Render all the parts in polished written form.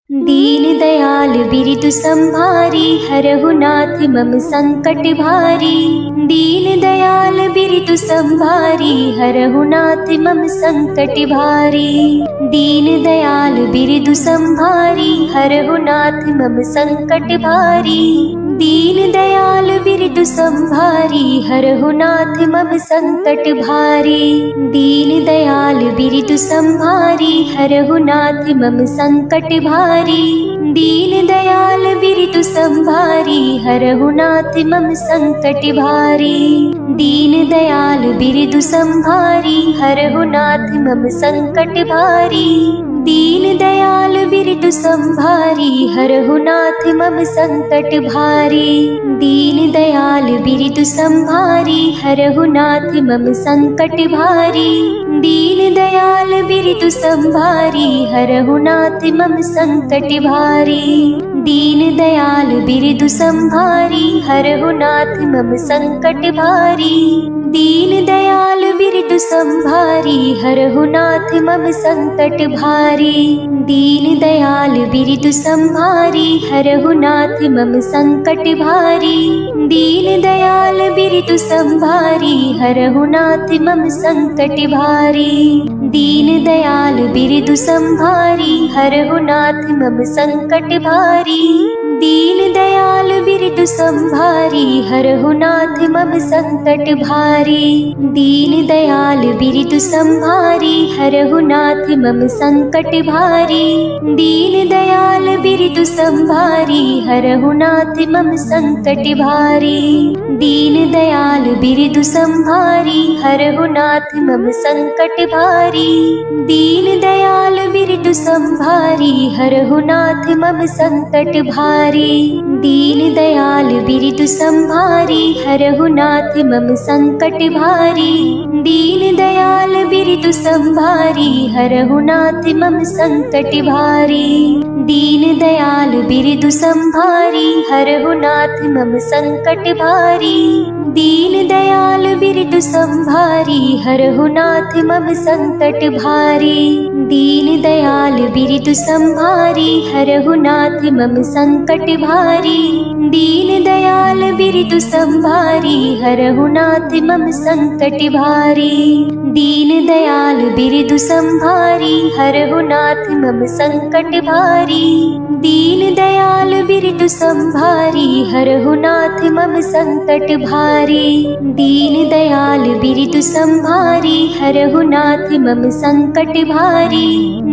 दीन दयाल बिरदु संभारी, हरहु नाथ मम संकट भारी। दीन दयाल बिरदु संभारी, हरहु नाथ मम संकट भारी। दीन दयाल बिरदु संभारी, हरहु नाथ मम संकट भारी। दीन दयाल बिरदु संभारी, हरहु नाथ मम संकट भारी। दीन दयाल बिरदु संभारी, हरहु नाथ मम संकट भारी। दीन दयाल बिरदु संभारी, हरहु नाथ मम संकट भारी। दीन दयाल बिरदु संभारी, हरहु नाथ मम संकट भारी। दीन दयाल बिरदु संभारी, हरहु नाथ मम संकट भारी। दीन दयाल बिरदु संभारी, हरहु नाथ मम संकट भारी। दीन दयाल बिरदु संभारी, हरहु नाथ मम संकट भारी। दीन दयाल बिरदु संभारी, हरहु नाथ मम संकट भारी। दीन दयाल बिरदु संभारी, हरहु नाथ मम संकट भारी। दीन दयाल बिरदु संभारी, हरहु नाथ मम संकट भारी। दीन दयाल बिरदु संभारी, हरहु नाथ मम संकट भारी। दीन दयाल बिरदु संभारी, हरहु नाथ मम संकट भारी। दीन दयाल बिरदु संभारी, हरहु नाथ मम संकट भारी। दीन दयाल बिरदु संभारी, हरहु नाथ मम संकट भारी। दीन दयाल बिरदु संभारी, हरहु नाथ मम संकट भारी। दीन दयाल बिरदु संभारी, हरहु नाथ मम संकट भारी। दीन दयाल बिरदु संभारी, हरहु नाथ मम संकट भारी। दीन दयाल बिरदु संभारी, हरहु नाथ मम संकट भारी। दीन दयाल बिरदु संभारी, हरहु नाथ मम संकट भारी। दीन दयाल बिरदु संभारी, हरहु नाथ मम संकट भारी। दीन दयाल बिरदु संभारी, हरहु नाथ मम संकट भारी। दीन दयाल बिरदु संभारी, हरहु नाथ मम संकट भारी। दीन दयाल बिरदु संभारी, हरहु नाथ मम संकट भारी। दीन दयाल बिरदु संभारी, हरहु नाथ मम संकट भारी। दीन दयाल बिरदु संभारी, हरहु नाथ मम संकट भारी। दीन दयाल बिरदु संभारी, हरहु नाथ मम संकट भारी। दीन दयाल बिरदु संभारी, हरहु नाथ मम संकट भारी।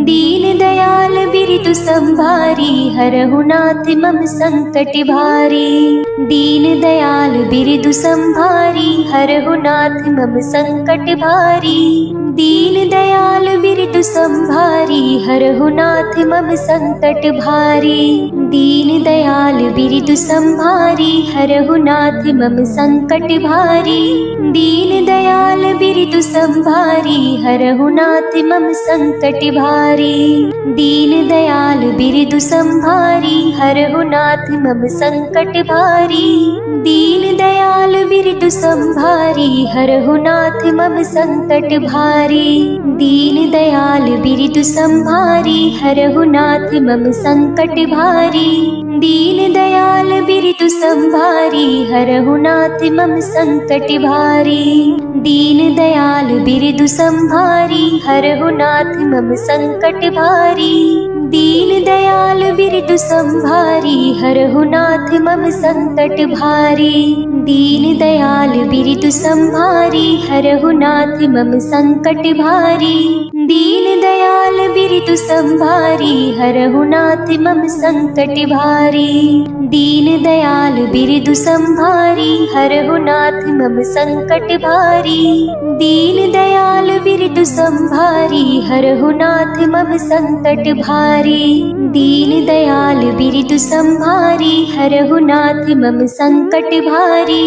दीन दयाल बिरदु संभारी, हरहु नाथ मम संकट भारी। दीन दयाल बिरदु संभारी, हरहु नाथ मम संकट भारी। दीन दयाल बिरदु संभारी, हरहु नाथ मम संकट भारी। दीन दयाल बिरदु संभारी, हरहु नाथ मम संकट भारी। दीन दयाल बिरदु संभारी, हरहु नाथ मम संकट भारी। दीन दयाल बिरदु संभारी, हरहु नाथ मम संकट भारी। दीन दयाल बिरदु संभारी, हरहु नाथ मम संकट भारी। दीन दयाल बिरदु संभारी, हरहु नाथ मम संकट भारी। दीन दयाल बिरदु संभारी, हरहु नाथ मम संकट भारी। दीन दयाल बिरदु संभारी, हरहु नाथ मम संकट भारी। दीन दयाल बिरदु संभारी, हरहु नाथ मम संकट भारी। दीन दयाल बिरदु संभारी, हरहु नाथ मम संकट भारी। दीन दयाल बिरदु संभारी, हरहु नाथ मम संकट भारी। दीन दयाल बिरदु संभारी, हरहु नाथ मम संकट भारी। दीन दयाल बिरदु संभारी, हरहु नाथ मम संकट भारी।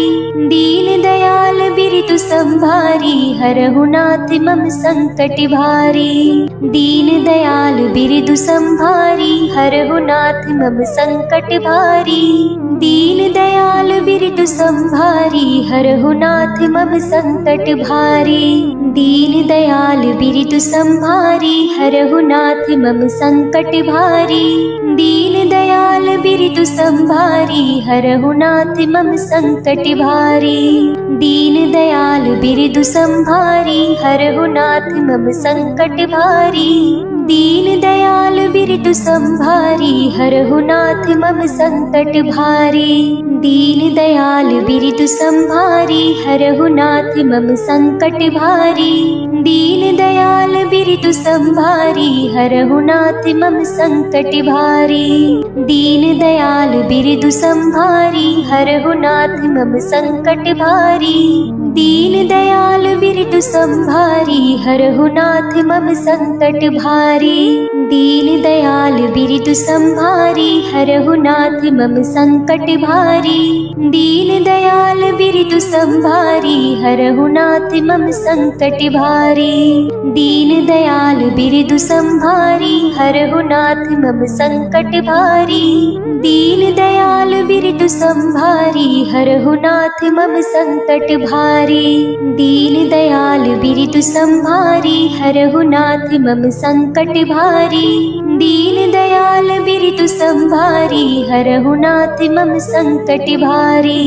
दीन दयाल बिरदु संभारी, हरहु नाथ मम संकट भारी। दीन दयाल बिरदु संभारी, हरहु नाथ मम संकट भारी। दीन दयाल बिरदु संभारी, हरहु नाथ मम संकट भारी। दीन दयाल बिरदु संभारी, हरहु नाथ मम संकट भारी। बिरतु संभारी हरहु नाथ मम संकट भारी। दीन दयाल बिरतु संभारी हरहु नाथ मम संकट भारी। दीन दयाल बिरतु संभारी हरहु नाथ मम संकट भारी। दीन दयाल बिरतु संभारी हरहु नाथ मम संकट भारी। दीन दयाल बिरतु संभारी हरहु नाथ मम संकट भारी। दीन दयाल बिरतु संभारी हरहु नाथ मम संकट भारी। दीन दयाल बिरतु संभारी हरहु नाथ मम संकट भारी। दीन दयाल बिरतु संभारी हरहु नाथ मम संकट भारी। दीन दयाल बिरतु संभारी हरहु नाथ मम संकट भारी। दीन दयाल बिरतु संभारी हरहु नाथ मम संकट भारी। दीन दयाल बिरतु संभारी हरहु नाथ मम संकट भारी। दीन दयाल बिरतु संभारी हरहु नाथ मम संकट भारी। दीन दयाल बिरतु संभारी हरहु नाथ मम संकट भारी।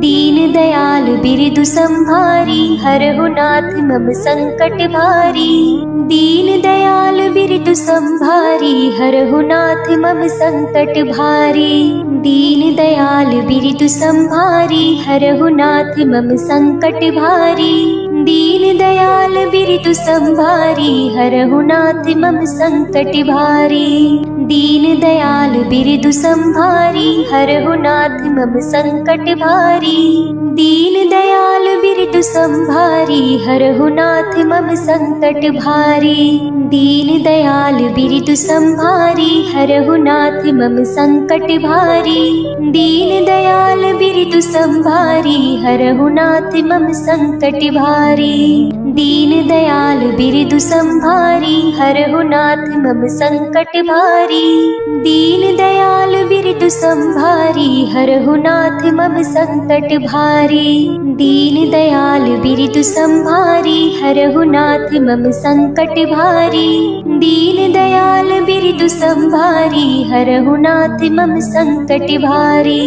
दीन दयाल बिरतु संभारी हरहु नाथ मम संकट भारी। दीन दयाल बिरतु संभारी हरहु नाथ मम संकट भारी। दीन दयाल बिरतु संभारी हरहु नाथ मम संकट भारी। दीन दयाल बिरतु संभारी हरहु नाथ मम संकट भारी। दीन दयाल बिरतु संभारी हरहु नाथ मम संकट भारी। दीन दयाल बिरतु संभारी हरहु नाथ मम संकट भारी। दीन दयाल बिरतु संभारी हरहु नाथ मम संकट भारी। दीन दयाल बिरतु संभारी हरहु नाथ मम संकट भारी। दीन दयाल बिरतु संभारी हरहु नाथ मम संकट भारी। दीन दयाल बिरतु संभारी हरहु नाथ मम संकट भारी। दीन दयाल बिरतु संभारी हरहु नाथ मम संकट भारी। दीन दयाल बिरतु संभारी हरहु नाथ मम संकट भारी। दीन दयाल बिरतु संभारी हरहु नाथ मम संकट भारी।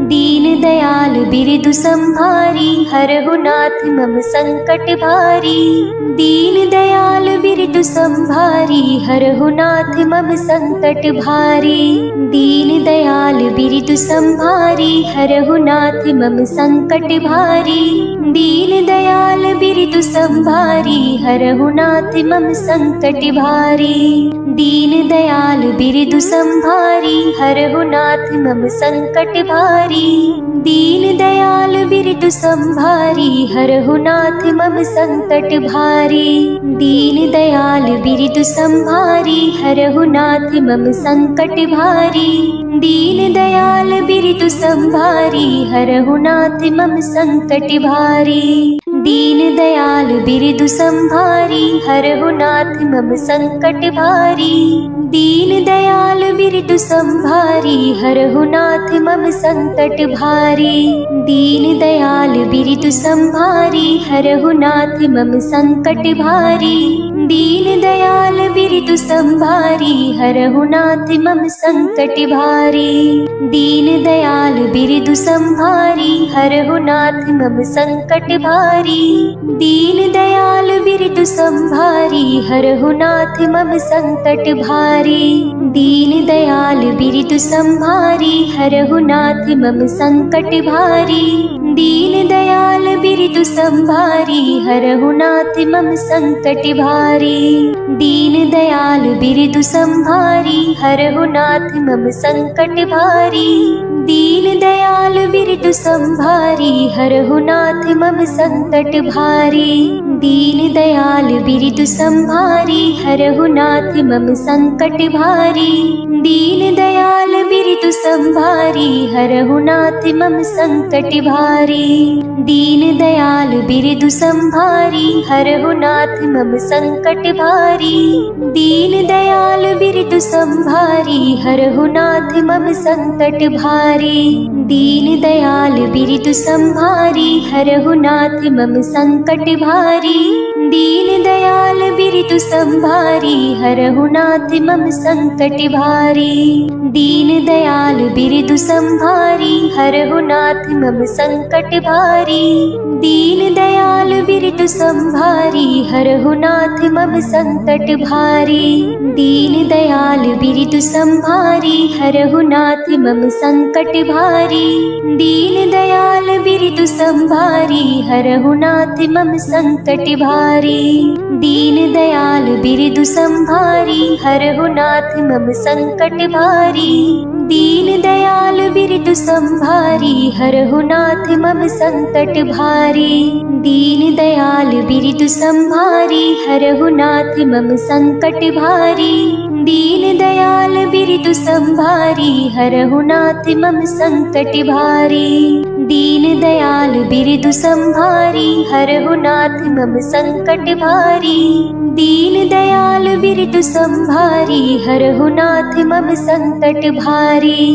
दीन दयाल बिरतु संभारी हरहु नाथ मम संकट भारी। दीन दयाल बिरतु संभारी हरहु नाथ मम संकट भारी। दीन दयाल बिरतु संभारी हरहु नाथ मम संकट भारी। दीन दयाल बिरतु संभारी हरहु नाथ मम संकट भारी। दीन दयाल बिरतु संभारी हरहु नाथ मम संकट भारी। दीन दयाल बिरतु संभारी हरहु नाथ मम संकट भारी। दीन दयाल बिरतु संभारी हरहु नाथ मम संकट भारी। दीन दयाल बिरतु संभारी हरहु नाथ मम संकट भारी। दीन दयाल बिरतु संभारी हरहु नाथ मम संकट भारी। दीन दयाल बिरतु संभारी हरहु नाथ मम संकट भारी। दीन दयाल बिरतु संभारी हरहु नाथ मम संकट भारी। दीन दयाल बिरतु संभारी हरहु नाथ मम संकट भारी। दीन दयाल बिरतु संभारी हरहु नाथ मम संकट भारी। दीन दयाल बिरतु संभारी हरहु नाथ मम संकट भारी। दीन दयाल बिरतु संभारी हरहु नाथ मम संकट भारी। दीन दयाल बिरतु संभारी हरहु नाथ मम संकट भारी। दीन दयाल बिरतु संभारी हरहु नाथ मम संकट भारी। दीन दयाल बिरतु संभारी हरहु नाथ मम संकट भारी। दीन दयाल बिरतु संभारी हरहु नाथ मम संकट भारी। दीन दयाल बिरतु संभारी हरहु नाथ मम संकट भारी। दीन दयाल बिरतु संभारी हरहु नाथ मम संकट भारी। दीन दयाल बिरतु संभारी हरहु नाथ मम संकट भारी। दीन दयाल बिरदु संभारी हरहु नाथ मम संकट भारी। दीन दयाल बिरदु संभारी हरहु नाथ मम संकट भारी। दीन दयाल बिरदु संभारी हरहु नाथ मम संकट भारी। दीन दयाल बिरदु संभारी हरहु नाथ मम संकट भारी। दीन दयाल बिरदु संभारी हरहु नाथ मम संकट भारी। दीन दयाल बिरदु संभारी हरहु नाथ मम संकट भारी। दीन दयाल बिरदु संभारी हरहु नाथ मम संकट भारी। दीन दयाल बिरदु संभारी हरहु नाथ मम संकट भारी। दीन दयाल बिरदु संभारी हरहु नाथ मम संकट भारी। दीन दयाल बिरदु संभारी हरहु नाथ मम संकट भारी। दीन दयाल बिरदु संभारी हरहु नाथ मम संकट भारी।